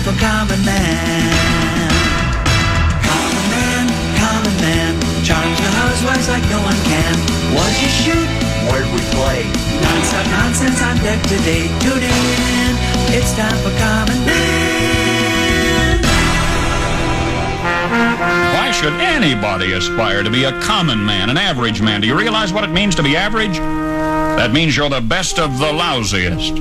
time for Common Man. Common man, charge the housewives like no one can. What'd you shoot? Where'd we play? Non-stop nonsense on deck today. Tune in, it's time for Common Man. Why should anybody aspire to be a common man, an average man? Do you realize what it means to be average? That means you're the best of the lousiest,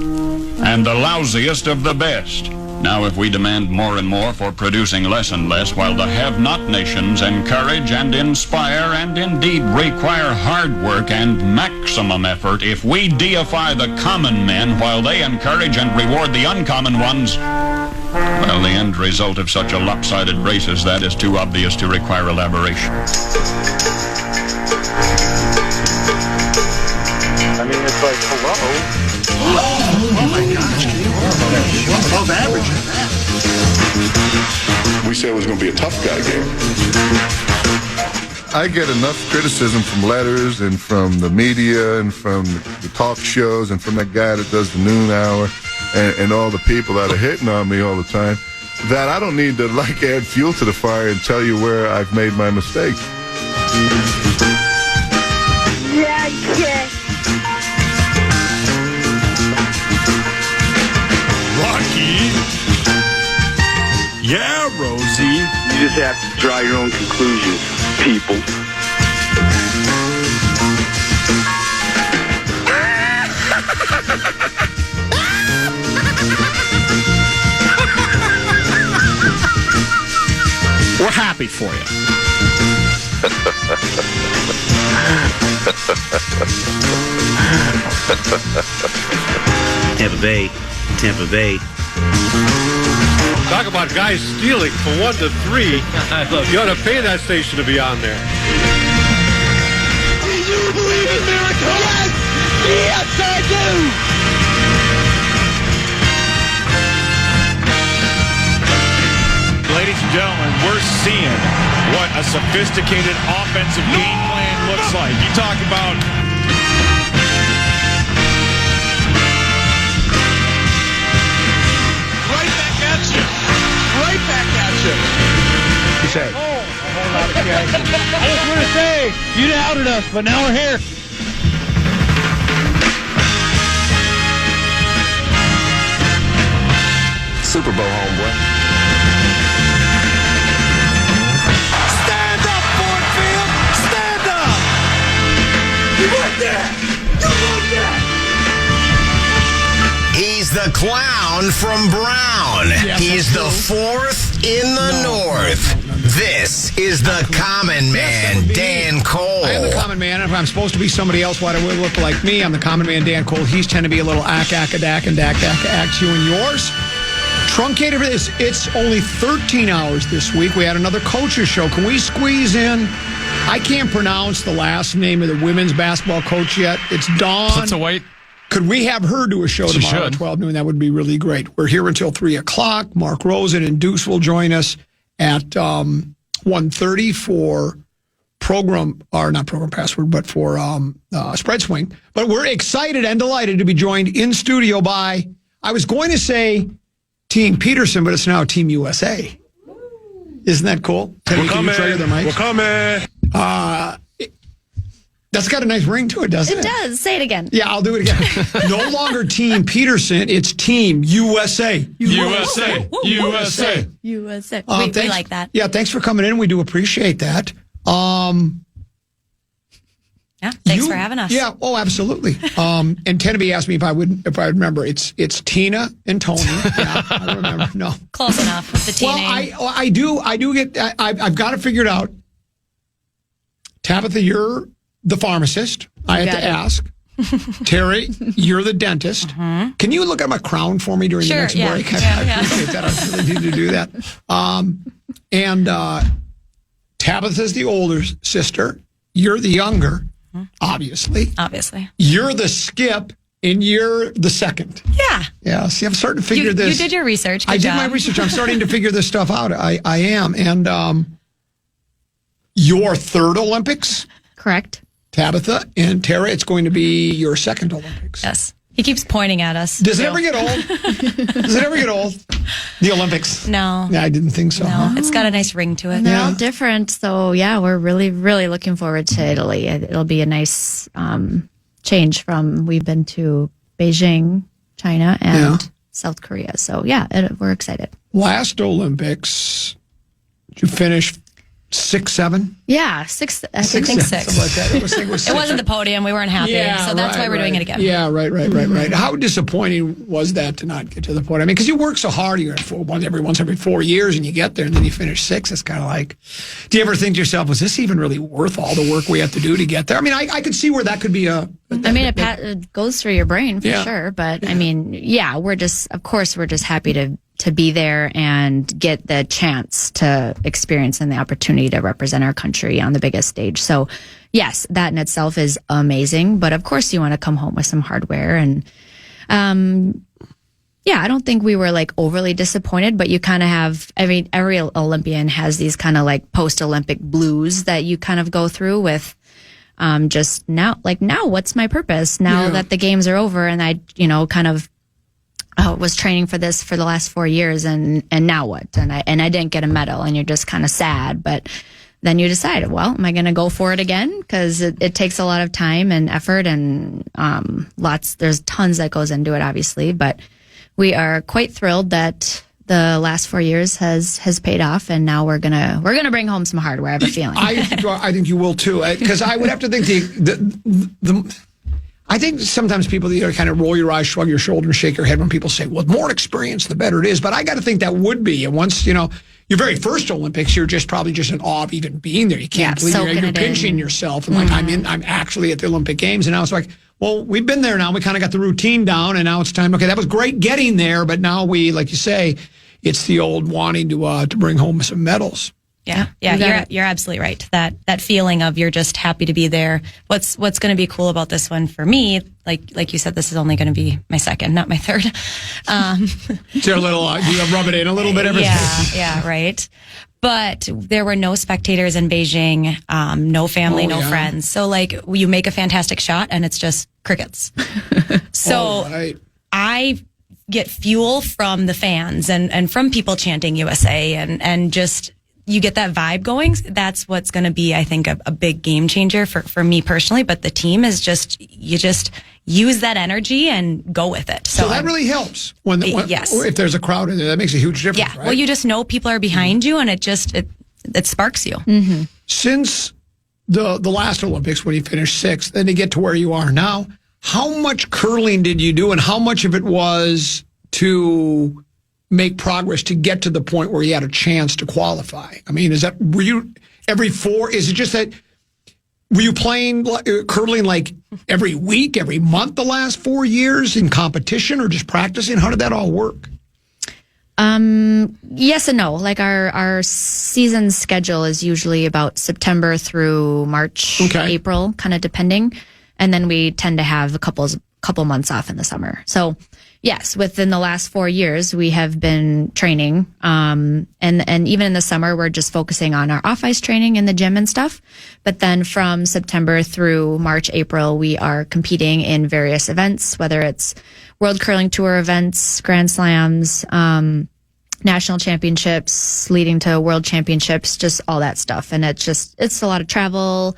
and the lousiest of the best. Now, if we demand more and more for producing less and less, while the have-not nations encourage and inspire and indeed require hard work and maximum effort, if we deify the common men while they encourage and reward the uncommon ones, well, the end result of such a lopsided race as that is too obvious to require elaboration. I mean, it's like, hello? Oh my gosh, well above average in that. We said it was going to be a tough guy game. I get enough criticism from letters and from the media and from the talk shows and from that guy that does the noon hour and all the people that are hitting on me all the time that I don't need to add fuel to the fire and tell you where I've made my mistakes. Yeah, yeah. Rocky. Yeah, Rosie. You just have to draw your own conclusions, people. We're happy for you. Tampa Bay. Talk about guys stealing from 1 to 3. You ought to pay that station to be on there. Do you believe in miracles? Yes! Yes, I do! Ladies and gentlemen, we're seeing what a sophisticated offensive game plan looks like. You talk about... Right back at you! Right back at you! You say? Oh, a whole lot of cash. I just want to say, you doubted us, but now we're here. Super Bowl, homeboy. Stand up, Ford Field! Stand up! You want that? You want that? He's the clown from Brown. Yes, He's the fourth in the North. This is the common man, Dan Cole. I am the common man, and if I'm supposed to be somebody else, why do we look like me? I'm the common man, Dan Cole. He's tend to be a little ack-ack-a-dack and dack-dack-ack. You and yours. Truncated for this. It's only 13 hours this week. We had another coaches show. Can we squeeze in? I can't pronounce the last name of the women's basketball coach yet. It's Dawn. That's a wait. Could we have her do a show She tomorrow should. at 12 noon? That would be really great. We're here until 3 o'clock. Mark Rosen and Deuce will join us at 1:30 for not program password, but for Spread Swing. But we're excited and delighted to be joined in studio by, I was going to say Team Peterson, but it's now Team USA. Isn't that cool? We're coming. We're coming. That's got a nice ring to it, doesn't it? It does. Say it again. Yeah, I'll do it again. No longer Team Peterson, it's Team USA. USA. USA. USA. We like that. Yeah, thanks for coming in. We do appreciate that. Yeah, thanks for having us. Yeah, oh, absolutely. And Tenneby asked me if I would remember. It's Tina and Tony. Yeah, I remember. No, Close enough with the teen name. Well, I do get. I've got it figured out. Tabitha, you're the pharmacist. I had to ask. Terry, you're the dentist. Can you look at my crown for me during the next break? I appreciate that. I really need to do that. And Tabitha's the older sister. You're the younger, obviously. Obviously. You're the skip, and you're the second. Yeah. Yeah. See, I'm starting to figure this. You did your research. Good I job. did my research. I'm starting to figure this stuff out. I am. And your third Olympics. Correct. Tabitha and Tara, it's going to be your second Olympics. Yes. He keeps pointing at us. Does it ever get old? Does it ever get old? The Olympics? No. Yeah, I didn't think so. No, it's got a nice ring to it. They're all different. So, yeah, we're really, really looking forward to Italy. It'll be a nice change from we've been to Beijing, China, and South Korea. So, yeah, we're excited. Last Olympics, did you finish 6, 7? Yeah, 6. I think 6. Something like that. It wasn't the podium. We weren't happy. So that's why we're doing it again. Yeah, right. How disappointing was that to not get to the podium? I mean, because you work so hard, you're once every 4 years, and you get there, and then you finish 6. It's kind of like, do you ever think to yourself, was this even really worth all the work we have to do to get there? I mean, I could see where that could be it goes through your brain for sure. But, I mean, we're just happy to be there and get the chance to experience and the opportunity to represent our country on the biggest stage. So, yes, that in itself is amazing. But of course, you want to come home with some hardware. And, I don't think we were like overly disappointed, but you kind of have, every Olympian has these kind of like post-Olympic blues that you kind of go through with just now, what's my purpose now that the games are over? And I, kind of was training for this for the last 4 years, and now what? And I didn't get a medal, and you're just kind of sad. But then you decide, well, am I going to go for it again? Because it takes a lot of time and effort, and there's tons that goes into it, obviously. But we are quite thrilled that the last 4 years has paid off, and now we're gonna bring home some hardware. I have a feeling. I think you will too, because I would have to think I think sometimes people kind of roll your eyes, shrug your shoulder, and shake your head when people say, well, the more experience, the better it is. But I got to think that would be. And once, your very first Olympics, you're probably just in awe of even being there. You can't believe you're pinching yourself. And I'm actually at the Olympic Games. And now it's like, well, we've been there now. We kind of got the routine down. And now it's time. Okay, that was great getting there. But now we, like you say, it's the old wanting to bring home some medals. Yeah, you're absolutely right. That feeling of you're just happy to be there. What's going to be cool about this one for me, like you said, this is only going to be my second, not my third. So a little, you rub it in a little bit every Yeah, right. But there were no spectators in Beijing, no family, no friends. So you make a fantastic shot and it's just crickets. So I get fuel from the fans and from people chanting USA and just, you get that vibe going. That's what's going to be, I think, a big game changer for me personally. But the team is you just use that energy and go with it. So that really helps if there's a crowd in there. That makes a huge difference. Yeah. Right? Well, you just know people are behind you, and it sparks you. Mm-hmm. Since the last Olympics, when you finished 6th, then to get to where you are now, how much curling did you do, and how much of it was to make progress to get to the point where you had a chance to qualify? I mean, were you every 4? Is it just that, were you playing curling like every week, every month the last 4 years in competition, or just practicing? How did that all work? Yes and no. Like our season schedule is usually about September through March, April, kind of depending. And then we tend to have a couple months off in the summer. So yes, within the last 4 years, we have been training. And even in the summer, we're just focusing on our off-ice training in the gym and stuff. But then from September through March, April, we are competing in various events, whether it's World Curling Tour events, Grand Slams, national championships, leading to World Championships, just all that stuff. And it's a lot of travel,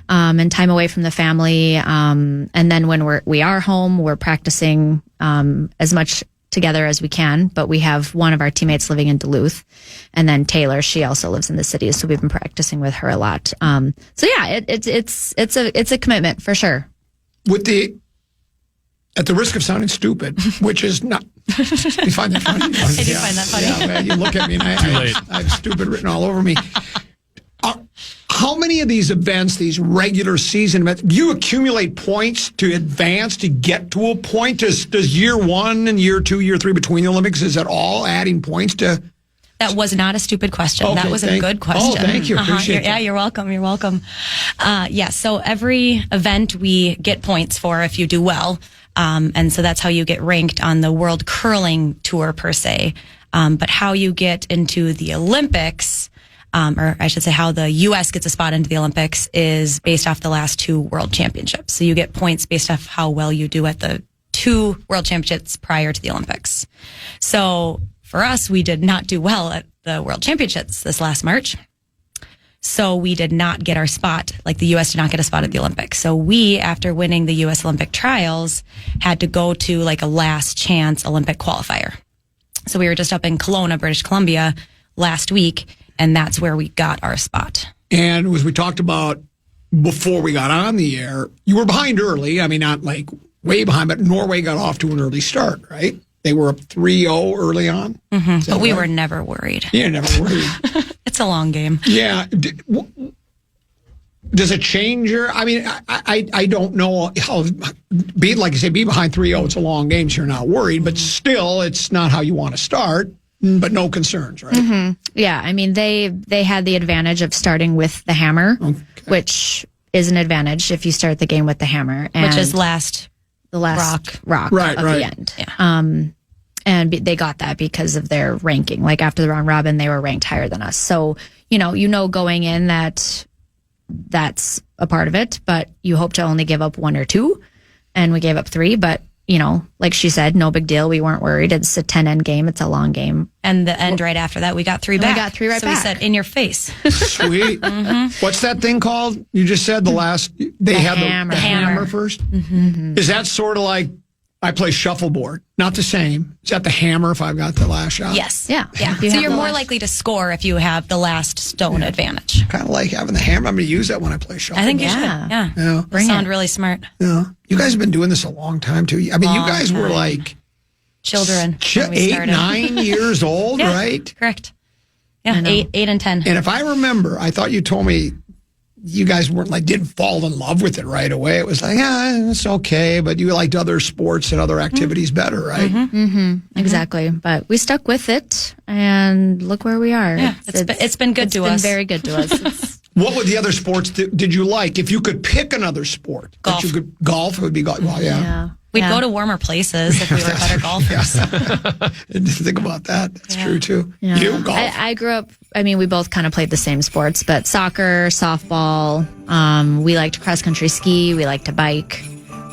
and time away from the family. And then when we are home, we're practicing as much together as we can. But we have one of our teammates living in Duluth, and then Taylor, she also lives in the city, so we've been practicing with her a lot. So yeah, it's a commitment for sure. At the risk of sounding stupid, which is not, you find that funny? I do find that funny. Yeah, man, you look at me and I have stupid written all over me. How many of these events, these regular season events, do you accumulate points to advance to get to a point? Does year 1 and year 2, year 3 between the Olympics, is that all adding points to? That was not a stupid question. Okay, that was a good question. Oh, thank you. Appreciate it. Yeah, you're welcome. You're welcome. So every event we get points for if you do well. And so that's how you get ranked on the World Curling Tour per se. But how you get into the Olympics, or I should say how the U.S. gets a spot into the Olympics, is based off the last 2 World Championships. So you get points based off how well you do at the 2 world championships prior to the Olympics. So for us, we did not do well at the world championships this last March. So we did not get our spot, like the U.S. did not get a spot at the Olympics. So we, after winning the U.S. Olympic trials, had to go to like a last chance Olympic qualifier. So we were just up in Kelowna, British Columbia last week, and that's where we got our spot. And as we talked about before we got on the air, you were behind early. I mean, not like way behind, but Norway got off to an early start, right? They were up 3-0 early on. Mm-hmm. But we were never worried. Yeah, never worried. It's a long game. Yeah. Does it change your? I mean, I don't know how. Like you say, be behind 3-0. It's a long game, so you're not worried. But still, it's not how you want to start. But no concerns, right? Mm-hmm. Yeah, I mean, they had the advantage of starting with the hammer, which is an advantage if you start the game with the hammer, which is the last rock right, of the end. Yeah. And they got that because of their ranking. Like after the round robin, they were ranked higher than us. So you know going in that that's a part of it, but you hope to only give up 1 or 2, and we gave up 3. But like she said, no big deal. We weren't worried. It's a 10-end game. It's a long game. And the end right after that, we got 3 back. We got 3 right back. So we said, in your face. Sweet. Mm-hmm. What's that thing called? You just said the hammer first? Mm-hmm. Is that sort of like I play shuffleboard? Not the same. Is that the hammer if I've got the last shot? Yes. Yeah. So you're more likely to score if you have the last stone advantage. Kind of like having the hammer. I'm going to use that when I play shuffleboard. I think you should. Yeah. Yeah. Sound really smart. Yeah. You guys have been doing this a long time, too. I mean, you guys were like children. 8, 9 years old, yeah, right? Correct. Yeah, 8 and 10. And if I remember, I thought you told me you guys didn't fall in love with it right away. It was like, it's okay, but you liked other sports and other activities better, right? Mm-hmm. Exactly. But we stuck with it, and look where we are. Yeah, it's been good to us. It's been very good to us. What were the other sports did you like? If you could pick another sport, golf would be golf. Well, yeah. We'd go to warmer places if we were better golfers. Didn't think about that. That's true, too. Yeah. You, golf? I grew up, we both kind of played the same sports, but soccer, softball, we liked cross-country ski, we liked to bike.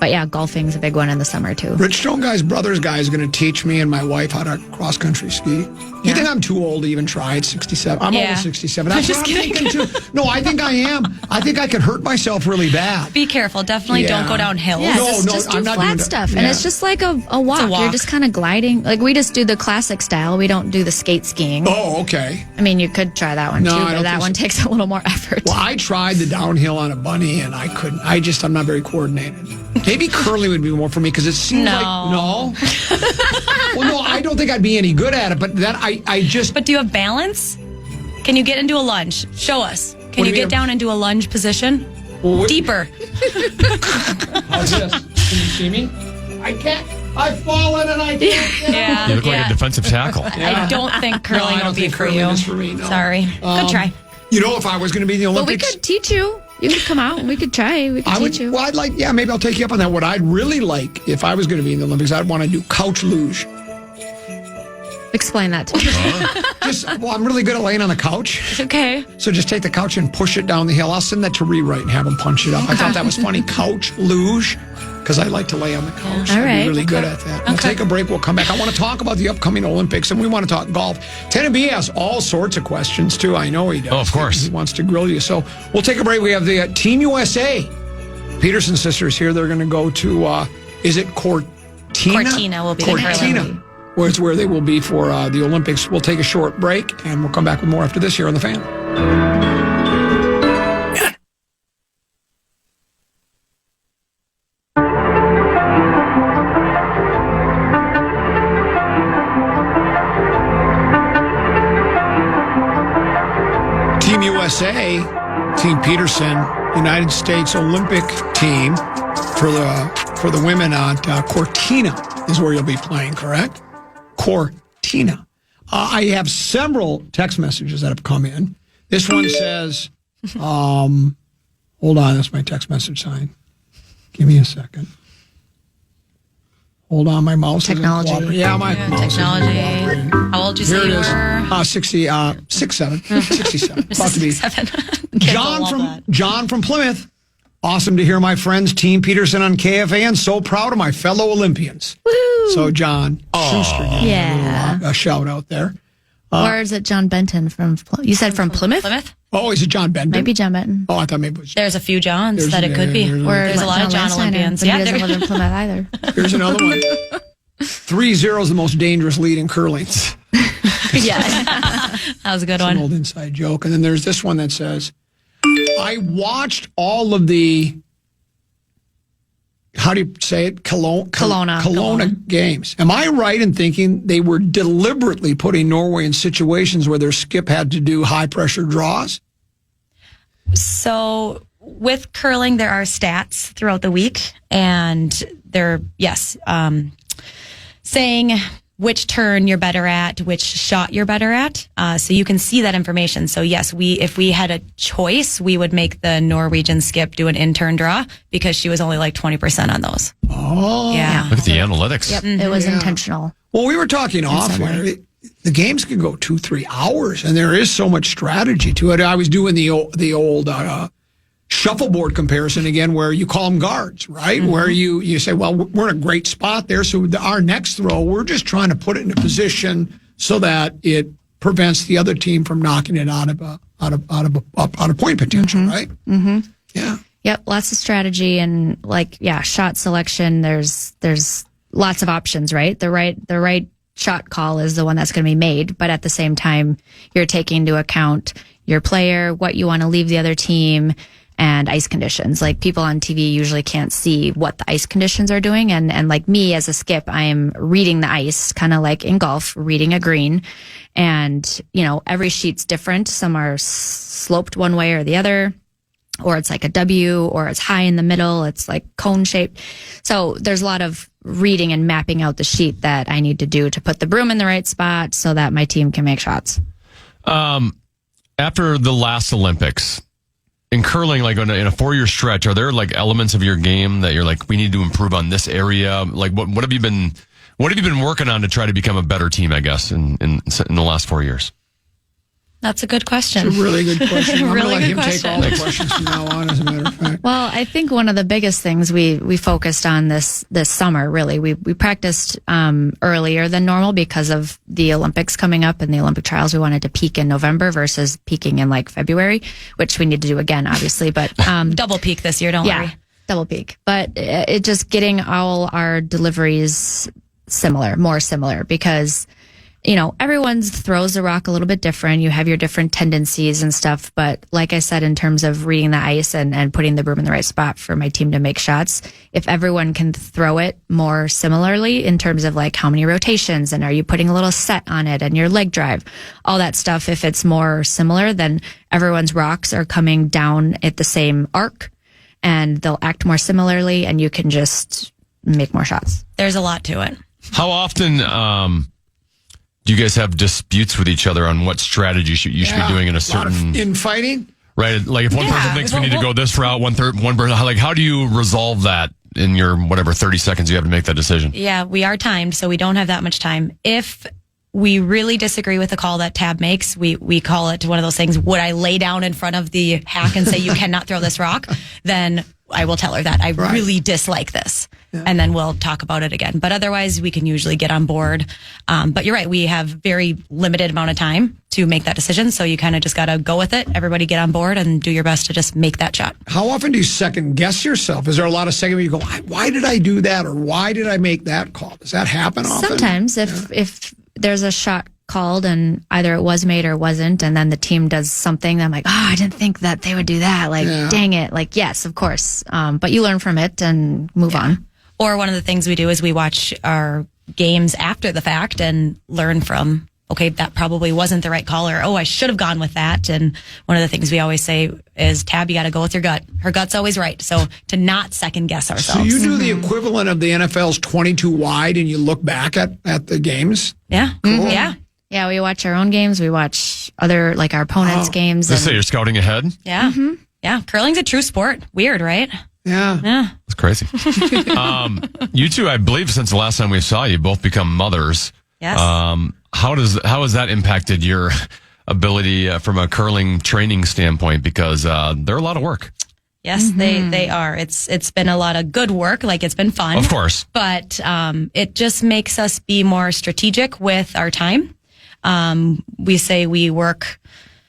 But yeah, golfing's a big one in the summer, too. Rich Stone Guy's brother's guy is going to teach me and my wife how to cross-country ski. You think I'm too old to even try at 67? I'm almost 67. That's what I'm thinking, too. No, I think I am. I think I could hurt myself really bad. Be careful. Definitely don't go down hills. Yeah, just do flat stuff. And it's just like a walk. It's a walk. You're just kind of gliding. Like, we just do the classic style. We don't do the skate skiing. Oh, okay. You could try that one, too, but that one takes a little more effort. Well, I tried the downhill on a bunny, and I couldn't. I'm not very coordinated. Maybe curling would be more for me because it seems like no. Well, no, I don't think I'd be any good at it. But I just. But do you have balance? Can you get into a lunge? Show us. Can you get down into a lunge position? Deeper. How's this? Can you see me? I can't. I've fallen and I can't. You look like a defensive tackle. I don't think curling will be for you. Is for me, no. Sorry. Good try. If I was going to be in the Olympics, well, we could teach you. You could come out and we could try. We could teach you. Well, maybe I'll take you up on that. What I'd really like, if I was going to be in the Olympics, I'd want to do couch luge. Explain that to me. I'm really good at laying on the couch. Okay. So just take the couch and push it down the hill. I'll send that to Rewrite and have him punch it up. Okay. I thought that was funny. Couch luge. Because I like to lay on the couch. All right. I'd be really good at that. We'll take a break. We'll come back. I want to talk about the upcoming Olympics, and we want to talk golf. Tennessee has all sorts of questions, too. I know he does. Oh, of course. He wants to grill you. So we'll take a break. We have the Team USA. Peterson sisters here. They're going to go to, is it Cortina? Cortina will be Cortina, where they will be for the Olympics. We'll take a short break, and we'll come back with more after this here on The Fan. Team USA, Team Peterson, United States Olympic team for the women at Cortina is where you'll be playing, correct? Cortina. I have several text messages that have come in. This one says, hold on, that's my text message sign. Give me a second. Hold on, my mouse Technology. isn't cooperating. Yeah, my mouse technology. isn't cooperating. How old did you say you were? 67. About to be. John from Plymouth. Awesome to hear my friends, Team Peterson on KFAN. So proud of my fellow Olympians. Woo! So John Schuster, Yeah. a shout out there. Or is it John Benton you said from Plymouth? Plymouth? Oh, is it John Benton? Maybe John Benton. Oh, I thought maybe it was. There's a few Johns that it could be. There's a lot of John Olympians. Yeah, Yeah, he doesn't live in Plymouth either. Here's another one. 3-0 is the most dangerous lead in curling. Yeah. That was a good It's an one. old inside joke. And then there's this one that says, I watched all of the, how do you say it? Kelowna games. Am I right in thinking they were deliberately putting Norway in situations where their skip had to do high pressure draws? So with curling, there are stats throughout the week, and they're, saying which turn you're better at, which shot you're better at. So you can see that information. So yes, if we had a choice, we would make the Norwegian skip do an in-turn draw because she was only like 20% on those. Oh. Yeah. Look at the analytics. Yep, it was intentional. Well, we were talking off air. The games can go 2-3 hours, and there is so much strategy to it. I was doing the old shuffleboard comparison again, where you call them guards, right? Mm-hmm. Where you say, well, we're in a great spot there, so our next throw, we're just trying to put it in a position so that it prevents the other team from knocking it out of point potential, right? Mm-hmm. Yeah. Yep, lots of strategy and shot selection. There's lots of options, right? The right shot call is the one that's going to be made, but at the same time, you're taking into account your player, what you want to leave the other team, and ice conditions. Like, people on TV usually can't see what the ice conditions are doing. And like me as a skip, I am reading the ice, kind of like in golf, reading a green. And, every sheet's different. Some are sloped one way or the other, or it's like a W, or it's high in the middle. It's like cone shaped. So there's a lot of reading and mapping out the sheet that I need to do to put the broom in the right spot so that my team can make shots. After the last Olympics, in curling, like in a 4-year stretch, are there like elements of your game that you're like, we need to improve on this area? Like, what have you been working on to try to become a better team, I guess, in the last 4 years? That's a good question. It's a really good question. I'm Really going to let good him question. take all the questions from now on, as a matter of fact. Well, I think one of the biggest things we focused on this summer, really, we practiced earlier than normal because of the Olympics coming up and the Olympic trials. We wanted to peak in November versus peaking in like February, which we need to do again, obviously. But double peak this year, don't worry. Double peak. But it just getting all our deliveries more similar, because everyone's throws the rock a little bit different. You have your different tendencies and stuff. But like I said, in terms of reading the ice and putting the broom in the right spot for my team to make shots, if everyone can throw it more similarly in terms of like how many rotations and are you putting a little set on it and your leg drive, all that stuff, if it's more similar, then everyone's rocks are coming down at the same arc and they'll act more similarly and you can just make more shots. There's a lot to it. How often do you guys have disputes with each other on what strategy you should be doing in a certain infighting? Right, like if one person thinks we need to go this route, one person, like how do you resolve that in your whatever 30 seconds you have to make that decision? Yeah, we are timed, so we don't have that much time. If we really disagree with the call that Tab makes, we call it one of those things. Would I lay down in front of the hack and say you cannot throw this rock? Then I will tell her that I really dislike this. Yeah. And then we'll talk about it again. But otherwise, we can usually get on board. But you're right. We have very limited amount of time to make that decision. So you kind of just got to go with it. Everybody get on board and do your best to just make that shot. How often do you second guess yourself? Is there a lot of second where you go, why did I do that? Or why did I make that call? Does that happen often? Sometimes if there's a shot called and either it was made or wasn't, and then the team does something, I'm like, I didn't think that they would do that. Like, dang it. Like, yes, of course. But you learn from it and move on. Or one of the things we do is we watch our games after the fact and learn from, okay, that probably wasn't the right call, or, I should have gone with that. And one of the things we always say is, Tab, you got to go with your gut. Her gut's always right. So to not second guess ourselves. So you do the equivalent of the NFL's 22 wide and you look back at the games? Yeah. Cool. Mm-hmm. Yeah. Yeah, we watch our own games. We watch other, like our opponents' games. Let's say you're scouting ahead. Yeah. Mm-hmm. Yeah. Curling's a true sport. Weird, right? Yeah. Yeah. It's crazy. You two, I believe, since the last time we saw you, both become mothers. Yes. How has that impacted your ability from a curling training standpoint? Because they're a lot of work. Yes, they are. It's been a lot of good work. Like, it's been fun. Of course. But it just makes us be more strategic with our time. We say we work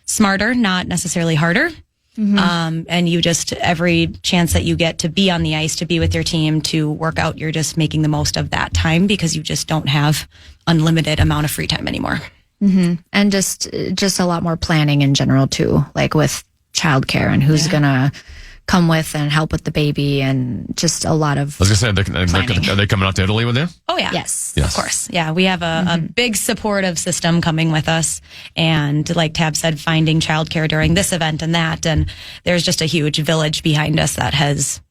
smarter, not necessarily harder. And you just, every chance that you get to be on the ice, to be with your team, to work out, you're just making the most of that time because you just don't have unlimited amount of free time anymore. And just a lot more planning in general too, like with childcare and who's gonna come with and help with the baby, and just a lot of. I was gonna say, are they coming out to Italy with you? Oh yeah, yes, of course. Yeah, we have a big supportive system coming with us, and like Tab said, finding childcare during this event and that, and there's just a huge village behind us that has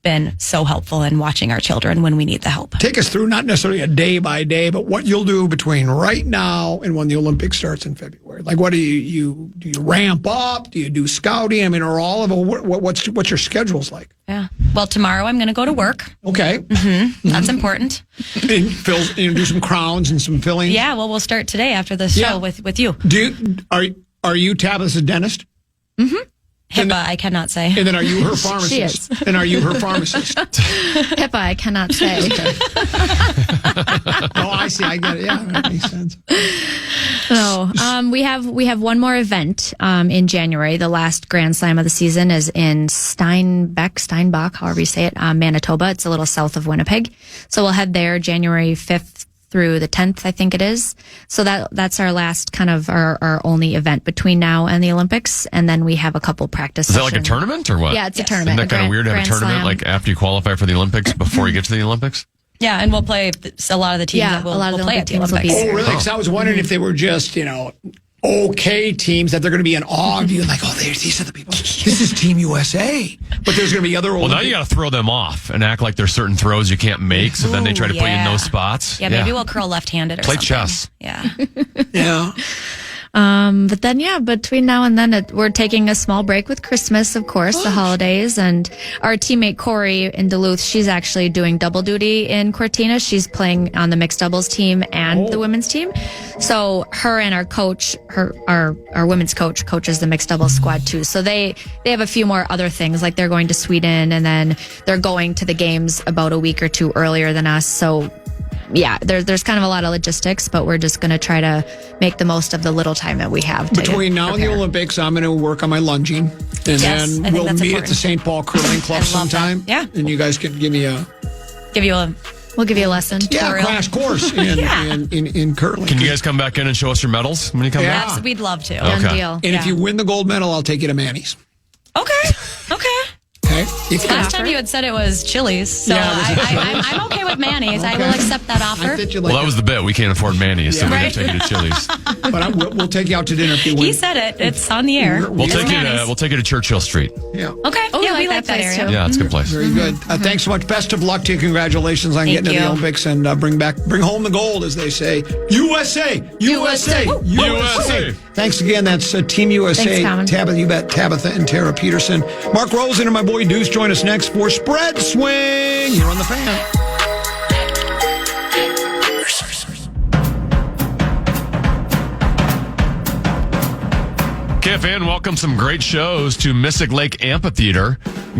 been so helpful in watching our children when we need the help. Take us through, not necessarily a day by day, but what you'll do between right now and when the Olympics starts in February. Like, what do you ramp up? Do you do scouting? I mean, or all of it? What's your schedules like? Yeah. Well, tomorrow I'm going to go to work. Okay. That's important. And do some crowns and some fillings. Yeah. Well, we'll start today after the show with you. Are you Tabitha's dentist? HIPAA, I cannot say. And then are you her pharmacist? She is. And are you her pharmacist? HIPAA, I cannot say. Oh, I see. I get it. Yeah, that makes sense. So, we have one more event in January. The last Grand Slam of the season is in Steinbach, however you say it, Manitoba. It's a little south of Winnipeg. So we'll head there January 5th through the 10th, I think it is. So that's our last kind of our only event between now and the Olympics. And then we have a couple practice Is that sessions. like a tournament or what? Yeah, it's a tournament. Isn't that kind of weird to have a Grand tournament Slam. like after you qualify for the Olympics before you get to the Olympics? Yeah, and we'll play a lot of the teams that will play at the teams will be Olympics. there. Oh, really? Because I was wondering if they were just, okay teams that they're going to be in awe of you. Like, these are the people. This is Team USA. But there's going to be other Well, now you got to throw them off and act like there's certain throws you can't make, so then they try to put you in those spots. Yeah, maybe we'll curl left-handed or Play something. chess. Yeah. Yeah. But then, between now and then, we're taking a small break with Christmas, of course, the holidays. And our teammate Corey in Duluth, she's actually doing double duty in Cortina. She's playing on the mixed doubles team and the women's team. So her and our coach, our women's coach coaches the mixed doubles squad too. So they have a few more other things, like they're going to Sweden and then they're going to the games about a week or two earlier than us. So yeah, there's kind of a lot of logistics, but we're just going to try to make the most of the little time that we have. Between now and the Olympics, I'm going to work on my lunging. And then we'll meet at the St. Paul Curling Club sometime. Yeah. And you guys can give you We'll give you a lesson. Yeah, a crash course in curling. Can you guys come back in and show us your medals when you come back? Yes, we'd love to. Done deal. And if you win the gold medal, I'll take you to Manny's. Okay. Okay. Last time you had said it was Chili's, so I'm okay with Manny's. I will accept that offer. Well, that was the bit. We can't afford Manny's, so we're going to take you to Chili's. But we'll take you out to dinner if you win. He said it. It's on the air. We'll take you to Churchill Street. Yeah. Okay. Oh, yeah, we like like that that place area. too. Yeah, it's a good place. Very good. Thanks so much. Best of luck to you. Congratulations on getting to the Olympics and bring home the gold, as they say. USA! USA! USA! Thanks again. That's Team USA. Thanks, Tabitha, you bet. Tabitha and Tara Peterson. Mark Rosen and my boy Deuce join us next for Spread Swing. You're on the Fan. KFAN welcomes some great shows to Mystic Lake Amphitheater.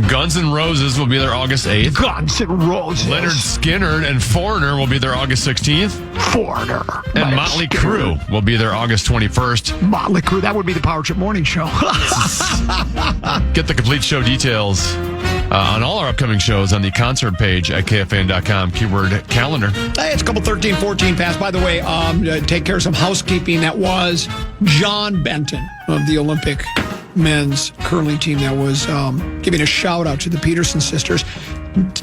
Guns N' Roses will be there August 8th. Guns N' Roses. Leonard Skinner and Foreigner will be there August 16th. Foreigner. And Motley Crue will be there August 21st. Motley Crue. That would be the Power Trip Morning Show. Get the complete show details on all our upcoming shows on the concert page at KFAN.com, keyword calendar. Hey, it's couple 13, 14 past. By the way, take care of some housekeeping. That was John Benton of the Olympic men's curling team that was giving a shout out to the Peterson sisters.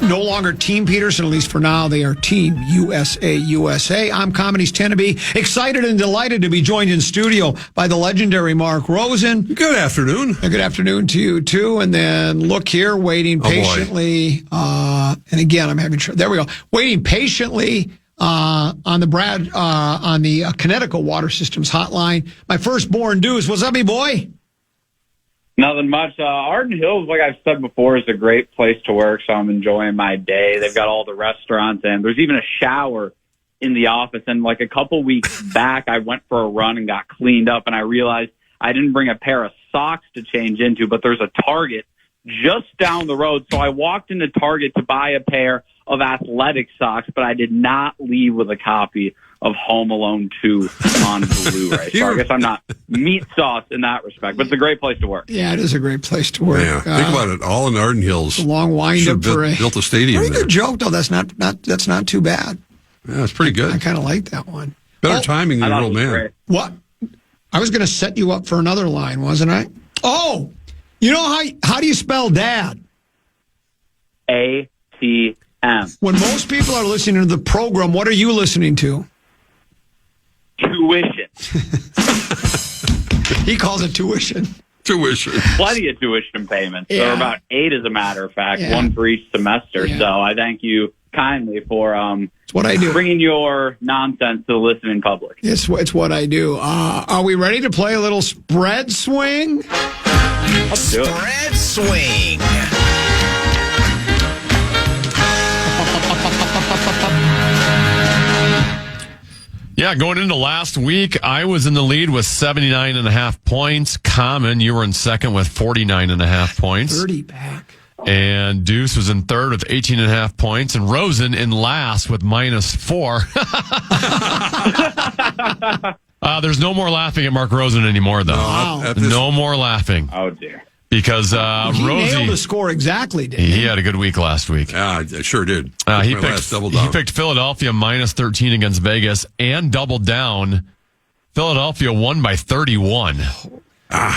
No longer Team Peterson, at least for now. They are Team USA. I'm Comedy's Teneby, excited and delighted to be joined in studio by the legendary Mark Rosen. Good afternoon. Good afternoon to you, too. And then look here, waiting patiently. And again, I'm having trouble. There we go. Waiting patiently on the Connecticut Water Systems hotline. My firstborn Deuce. What's up, me boy? Nothing much. Arden Hills, like I've said before, is a great place to work, so I'm enjoying my day. They've got all the restaurants, and there's even a shower in the office. And like a couple weeks back, I went for a run and got cleaned up, and I realized I didn't bring a pair of socks to change into, but there's a Target just down the road. So I walked into Target to buy a pair of athletic socks, but I did not leave with a copy of Home Alone 2 on Blu-ray. So I guess I'm not meat sauce in that respect, but it's a great place to work. Yeah, it is a great place to work. Yeah, think about it. All in Arden Hills. A long wind-up for built a stadium Pretty there. good joke, though. That's not too bad. Yeah, it's pretty good. I kind of like that one. Better timing than your old man. Great. What? I was going to set you up for another line, wasn't I? Oh, you know how do you spell dad? ATM. When most people are listening to the program, what are you listening to? Tuition. He calls it tuition. Tuition. Plenty of tuition payments. Yeah. There are about 8, as a matter of fact, Yeah. one for each semester. Yeah. So I thank you kindly for It's what I do. bringing your nonsense to the listening public. It's what I do. Are we ready to play a little spread swing? Let's do it. Spread swing. Yeah, going into last week, I was in the lead with 79.5 points. Common, you were in second with 49.5 points. 30 back. And Deuce was in third with 18.5 points. And Rosen in last with -4. There's no more laughing at Mark Rosen anymore, though. Wow. No more laughing. Oh, dear. Because He Rosie, nailed the score exactly, didn't he had a good week last week. Yeah, I sure did. He My last double picked, down. he picked Philadelphia -13 against Vegas and doubled down. Philadelphia won by 31.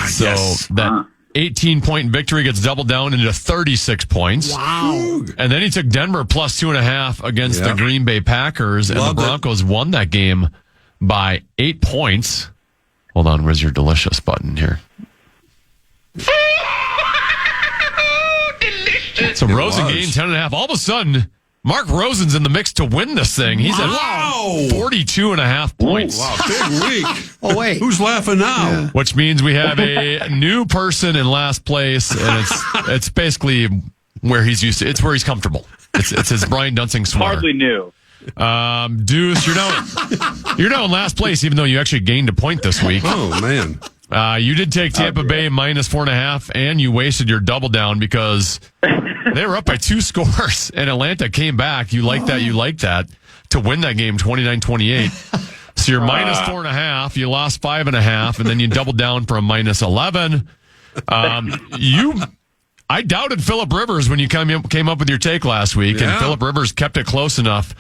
So that 18-point victory gets doubled down into 36 points. Wow. And then he took Denver +2.5 against the Green Bay Packers, and Loved the it. Broncos won that game by 8 points. Hold on, where's your delicious button here? So Rosen gained 10.5. All of a sudden, Mark Rosen's in the mix to win this thing. He's at 42.5 points. Wow, big week. Oh, wait. Who's laughing now? Yeah. Which means we have a new person in last place, and it's basically where he's used to. It's where he's comfortable. It's his Brian Dunsing sweater. Hardly new. Deuce, you're now in last place, even though you actually gained a point this week. Oh, man. You did take Tampa Bay -4.5, and you wasted your double down because they were up by 2 scores, and Atlanta came back. You like that, to win that game 29-28. So you're -4.5, you lost 5.5, and then you doubled down for a -11. I doubted Phillip Rivers when you came up with your take last week, and Phillip Rivers kept it close enough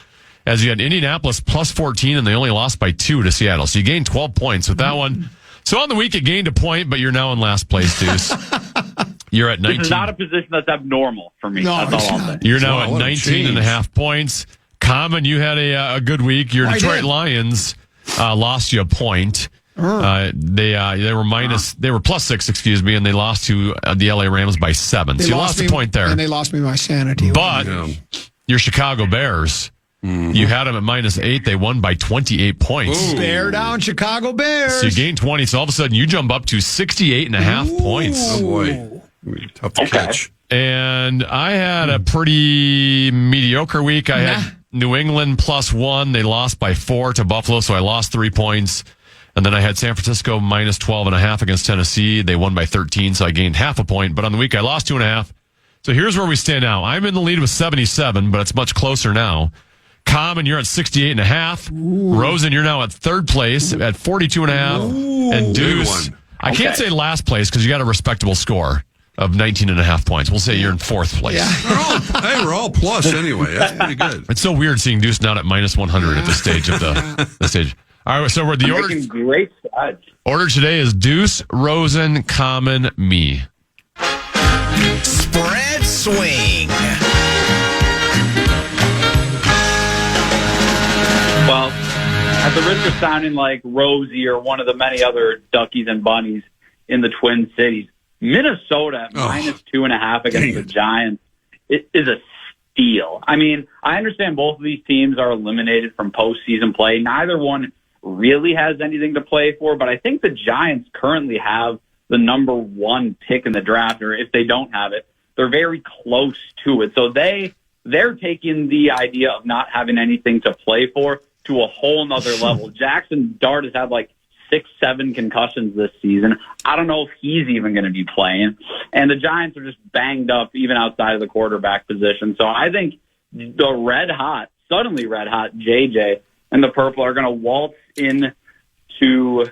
as you had Indianapolis +14, and they only lost by 2 to Seattle. So you gained 12 points with that one. So on the week, you gained a point, but you're now in last place, Deuce. You're at 19. This is not a position that's abnormal for me. No, that's it's all I'll not. say. You're now Wow, at what a 19.5 points. Common, you had a good week. Your I Detroit did. Lions lost you a point. They were +6, excuse me, and they lost to the LA Rams by 7. So you lost a point there. And they lost me my sanity. But your Chicago Bears, you had them at -8. They won by 28 points. Bear down, Chicago Bears. So you gained 20. So all of a sudden you jump up to 68.5 points. Oh, boy. Tough to catch. And I had a pretty mediocre week. I had New England +1. They lost by 4 to Buffalo, so I lost 3 points. And then I had San Francisco -12.5 against Tennessee. They won by 13, so I gained half a point. But on the week, I lost 2.5. So here's where we stand now. I'm in the lead with 77, but it's much closer now. Common, you're at 68.5. Rosen, you're now at third place at 42.5. And Deuce, I can't say last place because you got a respectable score of 19.5 points. We'll say you're in fourth place. Yeah. We're all plus anyway. That's pretty good. It's so weird seeing Deuce not at -100 at this stage of the stage. All right, so we're the order. Making great strides. Order today is Deuce, Rosen, Common, me. Spread swing. Well, at the risk of sounding like Rosie or one of the many other duckies and bunnies in the Twin Cities, Minnesota at -2.5 against the Giants is a steal. I mean, I understand both of these teams are eliminated from postseason play. Neither one really has anything to play for, but I think the Giants currently have the number 1 pick in the draft, or if they don't have it, they're very close to it. So they're taking the idea of not having anything to play for to a whole nother level. Jackson Dart has had like 6, 7 concussions this season. I don't know if he's even going to be playing. And the Giants are just banged up even outside of the quarterback position. So I think the suddenly red hot JJ and the Purple are going to waltz into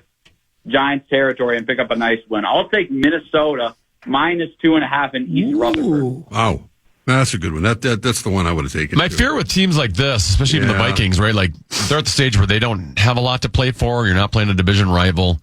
Giants territory and pick up a nice win. I'll take Minnesota -2.5 in East Rutherford. Wow. That's a good one. That's the one I would have taken. My fear with teams like this, especially even the Vikings, right? Like they're at the stage where they don't have a lot to play for. You're not playing a division rival.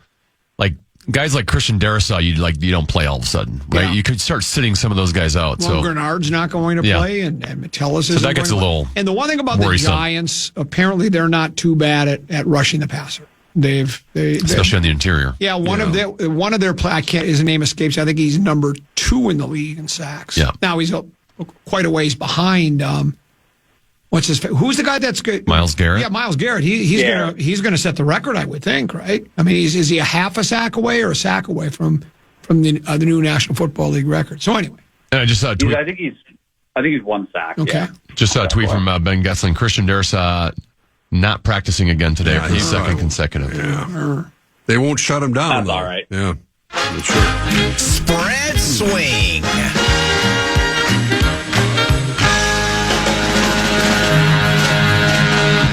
Like guys like Christian Darrisaw, you don't play all of a sudden, right? Yeah. You could start sitting some of those guys out. Well, Grenard's not going to play, and Metellus isn't that gets going a little. And the one thing about worrisome. the Giants, apparently they're not too bad at rushing the passer. Especially on the interior. Yeah, one of their play. His name escapes. I think he's number 2 in the league in sacks. Yeah. Now he's quite a ways behind. Who's the guy that's good? Myles Garrett. Yeah, Myles Garrett. He's gonna set the record, I would think, right? I mean, is he a half a sack away or a sack away from the new National Football League record? So anyway, and I just saw a tweet. I think he's 1 sack. Okay. Yeah. Just saw a tweet from Ben Gessling. Christian Darrisaw not practicing again today for the second consecutive. Yeah. They won't shut him down. That's all right. Yeah. Sure. Spread swing.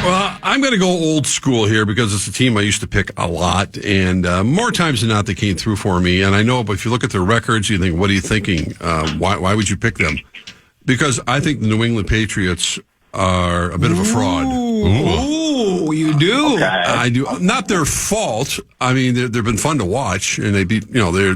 Well, I'm going to go old school here because it's a team I used to pick a lot, and more times than not they came through for me. And I know, but if you look at their records, you think, what are you thinking? Why would you pick them? Because I think the New England Patriots are a bit of a fraud. Ooh, you do? Okay. I do. Not their fault. I mean, they've been fun to watch, and they beat, they're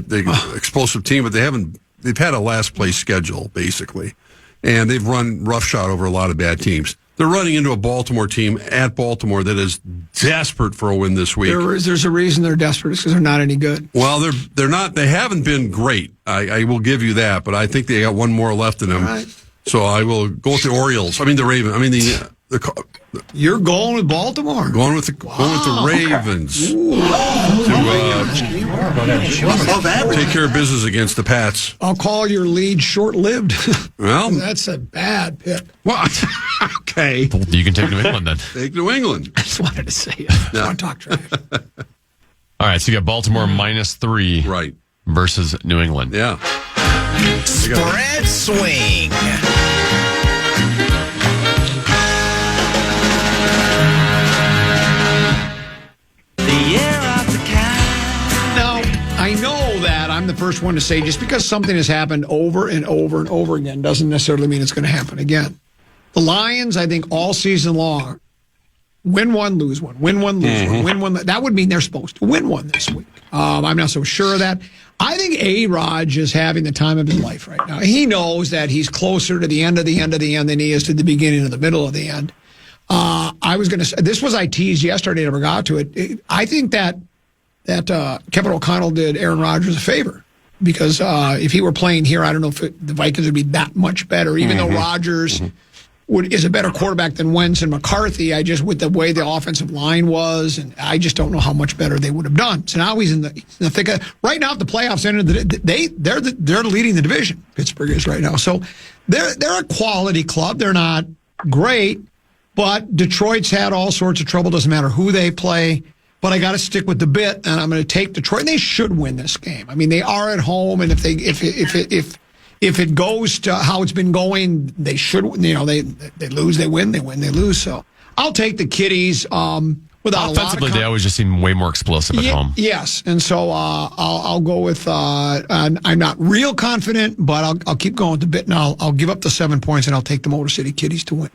explosive team, but they've had a last place schedule, basically. And they've run roughshod over a lot of bad teams. They're running into a Baltimore team at Baltimore that is desperate for a win this week. There's a reason they're desperate. It's because they're not any good. Well, they're not. They haven't been great. I will give you that, but I think they got one more left in them. Right. So I will go with the Orioles. I mean the Ravens. I mean the You're going with Baltimore. Going with the Ravens to take care of business against the Pats. I'll call your lead short-lived. Well, that's a bad pick. What? Okay. You can take New England then. Take New England. I just wanted to say it. I want to talk trash. All right, so you got Baltimore -3 right versus New England. Yeah. Spread swing. Now, I know that I'm the first one to say just because something has happened over and over and over again doesn't necessarily mean it's going to happen again. The Lions, I think, all season long, win one, lose one, win one, lose one, win one. That would mean they're supposed to win one this week. I'm not so sure of that. I think A-Rod is having the time of his life right now. He knows that he's closer to the end of the end of the end than he is to the beginning of the middle of the end. I was going to say, this was I teased yesterday, never got to it. I think that Kevin O'Connell did Aaron Rodgers a favor because if he were playing here, I don't know if the Vikings would be that much better, even though Rodgers is a better quarterback than Wentz and McCarthy. With the way the offensive line was, and I just don't know how much better they would have done. So now he's in the thick of right now. If the playoffs ended, they're leading the division. Pittsburgh is right now, so they're a quality club. They're not great, but Detroit's had all sorts of trouble. Doesn't matter who they play. But I got to stick with the bit, and I'm going to take Detroit. And they should win this game. I mean, they are at home, and if it goes to how it's been going, they should. They lose, they win, they win, they lose. So I'll take the Kitties. Without offensively, they always just seem way more explosive at home. Yes, and so I'll go with. I'm not real confident, but I'll keep going with the bit, and I'll give up the 7 points, and I'll take the Motor City Kitties to win.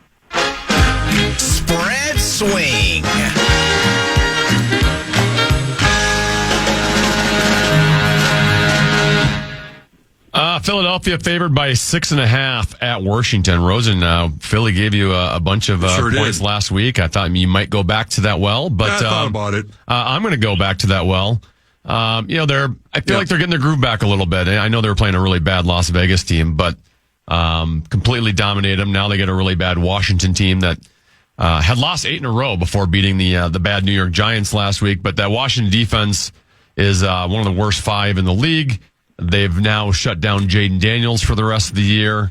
Spread swing. Philadelphia favored by 6.5 at Washington. Rosen, Philly gave you a bunch of points last week. I thought you might go back to that well, but I thought about it. I'm going to go back to that well. I feel like they're getting their groove back a little bit. I know they were playing a really bad Las Vegas team, but completely dominated them. Now they get a really bad Washington team that had lost 8 in a row before beating the bad New York Giants last week. But that Washington defense is one of the worst 5 in the league. They've now shut down Jaden Daniels for the rest of the year.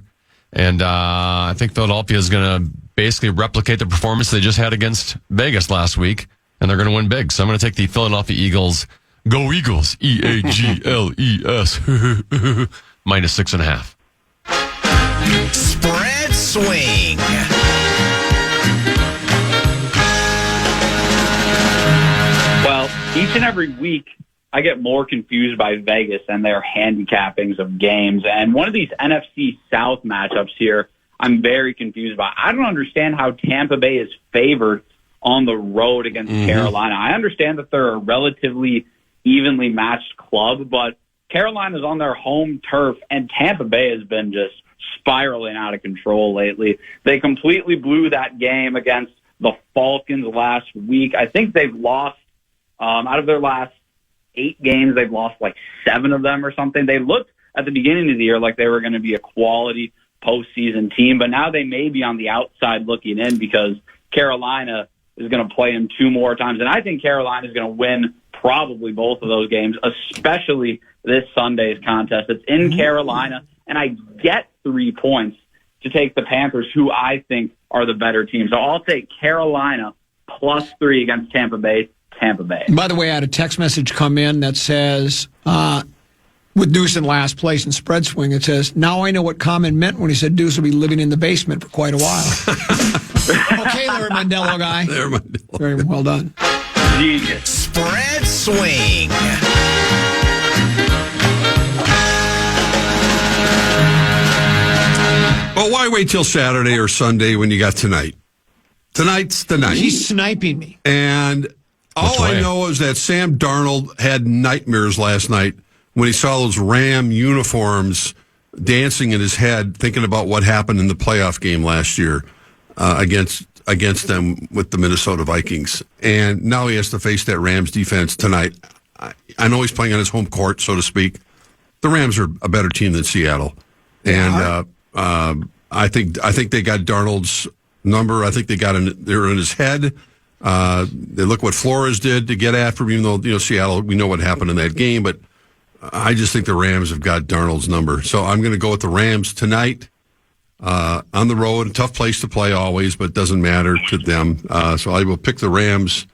And I think Philadelphia is going to basically replicate the performance they just had against Vegas last week. and they're going to win big. So I'm going to take the Philadelphia Eagles. Go Eagles! EAGLES minus 6.5. Spread swing. Well, each and every week, I get more confused by Vegas and their handicappings of games. And one of these NFC South matchups here, I'm very confused by. I don't understand how Tampa Bay is favored on the road against Carolina. I understand that they're a relatively evenly matched club, but Carolina's on their home turf, and Tampa Bay has been just spiraling out of control lately. They completely blew that game against the Falcons last week. I think they've lost, out of their last 8 games, they've lost like 7 of them or something. They looked at the beginning of the year like they were going to be a quality postseason team, but now they may be on the outside looking in because Carolina is going to play them 2 more times. And I think Carolina is going to win probably both of those games, especially this Sunday's contest. It's in Carolina, and I get 3 points to take the Panthers, who I think are the better team. So I'll take Carolina plus 3 against Tampa Bay. Tampa Bay. By the way, I had a text message come in that says, with Deuce in last place in spread swing, it says, now I know what Common meant when he said Deuce will be living in the basement for quite a while. Okay, Larry Mandello guy. Larry Mandello. Very well done. Genius. Spread swing. Well, why wait till Saturday or Sunday when you got tonight? Tonight's the night. He's sniping me. And all I know is that Sam Darnold had nightmares last night when he saw those Ram uniforms dancing in his head, thinking about what happened in the playoff game last year against them with the Minnesota Vikings. And now he has to face that Rams defense tonight. I know he's playing on his home court, so to speak. The Rams are a better team than Seattle. And I think they got Darnold's number. I think they're in his head. They look what Flores did to get after him, even though, Seattle, we know what happened in that game, but I just think the Rams have got Darnold's number. So I'm going to go with the Rams tonight on the road. A tough place to play always, but it doesn't matter to them. So I will pick the Rams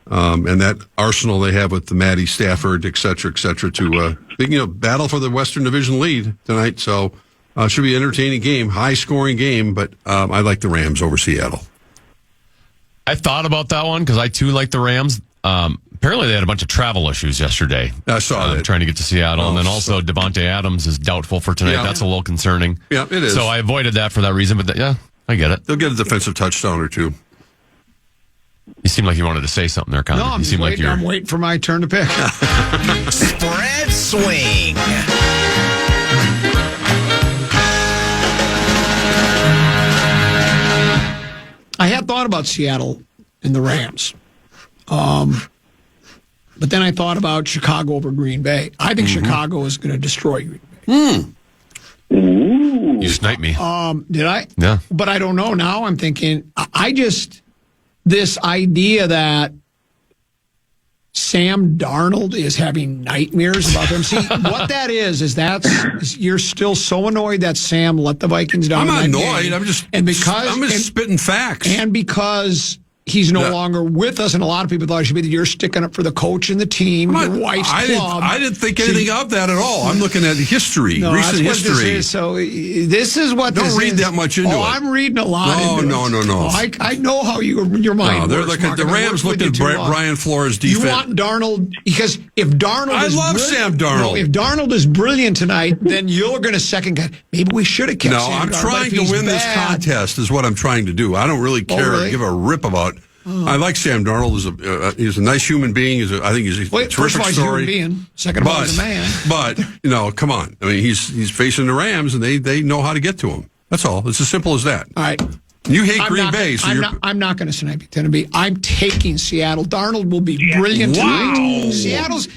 and that arsenal they have with the Matty Stafford, et cetera, to battle for the Western Division lead tonight. So should be an entertaining game, high-scoring game, but I like the Rams over Seattle. I thought about that one because I, too, like the Rams. Apparently, they had a bunch of travel issues yesterday. I saw that. Trying to get to Seattle. And then also, Devontae Adams is doubtful for tonight. Yeah. That's a little concerning. Yeah, it is. So I avoided that for that reason. But I get it. They'll get a defensive touchdown or 2. You seem like you wanted to say something there, Connie. No, I'm waiting for my turn to pick. Spread swing. I had thought about Seattle and the Rams. But then I thought about Chicago over Green Bay. I think Chicago is going to destroy Green Bay. You sniped me. Did I? Yeah. But I don't know. Now I'm thinking, this idea that Sam Darnold is having nightmares about them. See, what that is you're still so annoyed that Sam let the Vikings down. I'm in that annoyed. game. I'm just spitting facts. And because he's no longer with us, and a lot of people thought it should be that you're sticking up for the coach and the team, your wife's club. I didn't think anything of that at all. I'm looking at history, recent history. This is. So this is what Don't this read is. that much into it. I'm reading a lot into No. it. No. I know how your mind they're works, looking, Mark. the Rams looked at Brian Flores' defense. You want Darnold, because if Darnold I is love Sam Darnold. No, if Darnold is brilliant tonight, then you're going to second guess. Maybe we should have kept Sam I'm Darnold, trying but if to win he's this bad- contest is what I'm trying to do. I don't really care or give a rip about. I like Sam Darnold. He's a nice human being. I think he's a First terrific of all, he's a story. human being. Second of all, he's a man. But come on. I mean, he's facing the Rams, and they know how to get to him. That's all. It's as simple as that. All right. You hate Green Bay, so I'm not going to snipe Tennessee. I'm taking Seattle. Darnold will be brilliant tonight. Seattle's.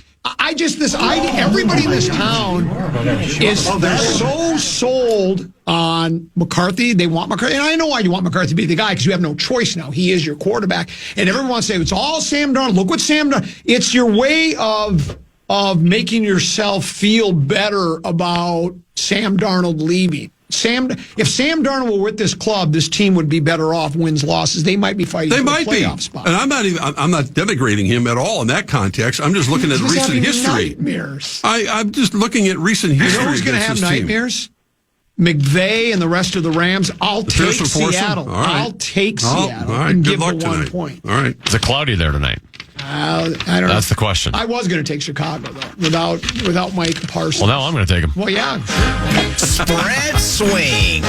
This idea. Everybody in this town they're so sold on McCarthy. They want McCarthy, and I know why you want McCarthy to be the guy, because you have no choice now. He is your quarterback, and everyone wants to say it's all Sam Darnold. Look what Sam Darnold. It's your way of making yourself feel better about Sam Darnold leaving. if Sam Darnold were with this club, this team would be better off. Wins, losses, they might be fighting for a playoff spot. And I'm not denigrating him at all in that context. I'm just looking at recent history. Nightmares. I'm just looking at recent history. You know who's going to have nightmares? McVay and the rest of the Rams. I'll take Seattle. Right. I'll take Seattle and give the 1 point. All right. Is it cloudy there tonight? I don't know. That's the question. I was going to take Chicago, though, without Mike Parsons. Well, now I'm going to take him. Well, yeah. Spread swing.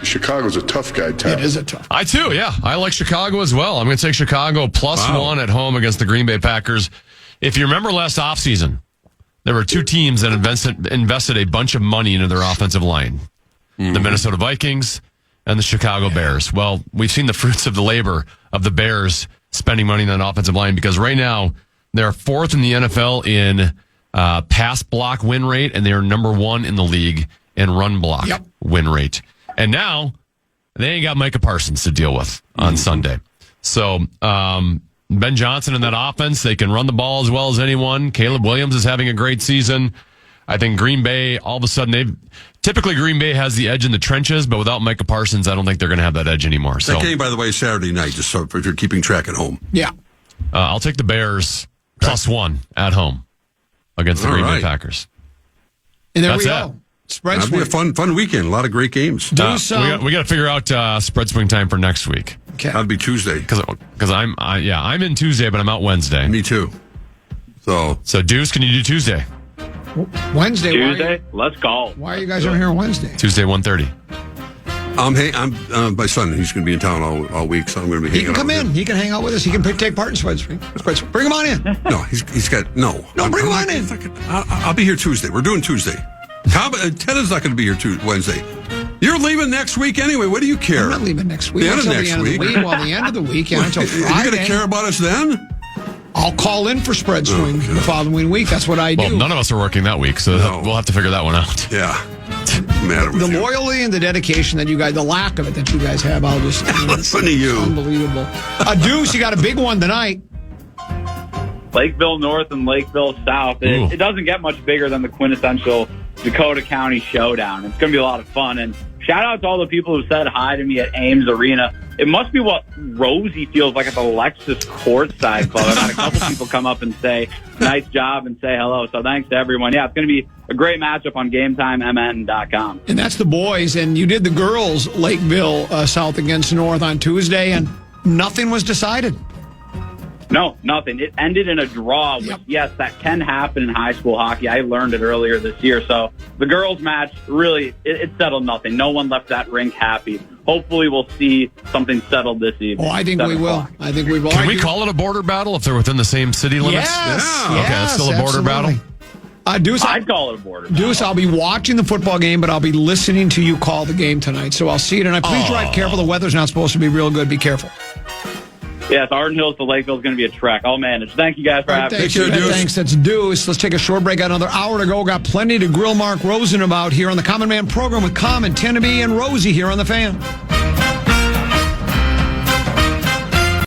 Chicago's a tough guy, Tab. It is a tough. I too, yeah. I like Chicago as well. I'm going to take Chicago +1 at home against the Green Bay Packers. If you remember last offseason, there were two teams that invested a bunch of money into their offensive line. The Minnesota Vikings and the Chicago Bears. Well, we've seen the fruits of the labor of the Bears spending money on an offensive line because right now they're fourth in the NFL in pass block win rate, and they're number 1 in the league in run block win rate. And now they ain't got Micah Parsons to deal with on Sunday. So Ben Johnson in that offense, they can run the ball as well as anyone. Caleb Williams is having a great season. I think Green Bay, all of a sudden, typically Green Bay has the edge in the trenches, but without Micah Parsons, I don't think they're going to have that edge anymore. That game, by the way, is Saturday night, just so if you're keeping track at home. Yeah. I'll take the Bears +1 at home against the Green Bay Packers. And there That's we go. Spread That'll swing. be a fun weekend. A lot of great games. We got to figure out spread swing time for next week. Okay. That'll be Tuesday. Because I'm in Tuesday, but I'm out Wednesday. Me too. So Deuce, can you do Tuesday? Wednesday. Tuesday, let's go. Why are you guys over here on Wednesday? Tuesday, 1:30. I'm my son. He's going to be in town all week, so I'm going to be hanging out. He can come with in. him. He can hang out with us. He can take part in Spread Swing. Bring him on in. No, he's got no. No, bring him on in. I'll be here Tuesday. We're doing Tuesday. Ted is not going to be here Wednesday. You're leaving next week anyway. What do you care? I'm not leaving next week. The end of next week. Well, the end of the week, until Friday. You're going to care about us then? I'll call in for Spread Swing the following week. That's what I do. Well, none of us are working that week, so we'll have to figure that one out. Yeah. The loyalty and the dedication that you guys, the lack of it that you guys have, I'll just listen to you. Unbelievable. Deuce, you got a big one tonight. Lakeville North and Lakeville South. It doesn't get much bigger than the quintessential Dakota County Showdown. It's going to be a lot of fun. And shout out to all the people who said hi to me at Ames Arena. It must be what Rosie feels like at the Lexus Courtside Club. I've had a couple people come up and say, nice job, and say hello. So thanks to everyone. Yeah, it's going to be a great matchup on GameTimeMN.com. And that's the boys. And you did the girls, Lakeville South against North on Tuesday, and nothing was decided. No, nothing. It ended in a draw, which, yes, that can happen in high school hockey. I learned it earlier this year. So the girls' match, really, it settled nothing. No one left that rink happy. Hopefully we'll see something settled this evening. Oh, I think we will. I think we will. Can we call it a border battle if they're within the same city limits? Yes. Okay, that's still a border battle? Deuce, I'd call it a border battle. Deuce, I'll be watching the football game, but I'll be listening to you call the game tonight. So I'll see it. And please drive careful. The weather's not supposed to be real good. Be careful. Yes, Arden Hills to Lakeville is going to be a trek. I'll manage. Thank you guys for having me. Thanks. That's Deuce. Let's take a short break. Got another hour to go. Got plenty to grill Mark Rosen about here on the Common Man program with Common, Teneby, and Rosie here on The Fan.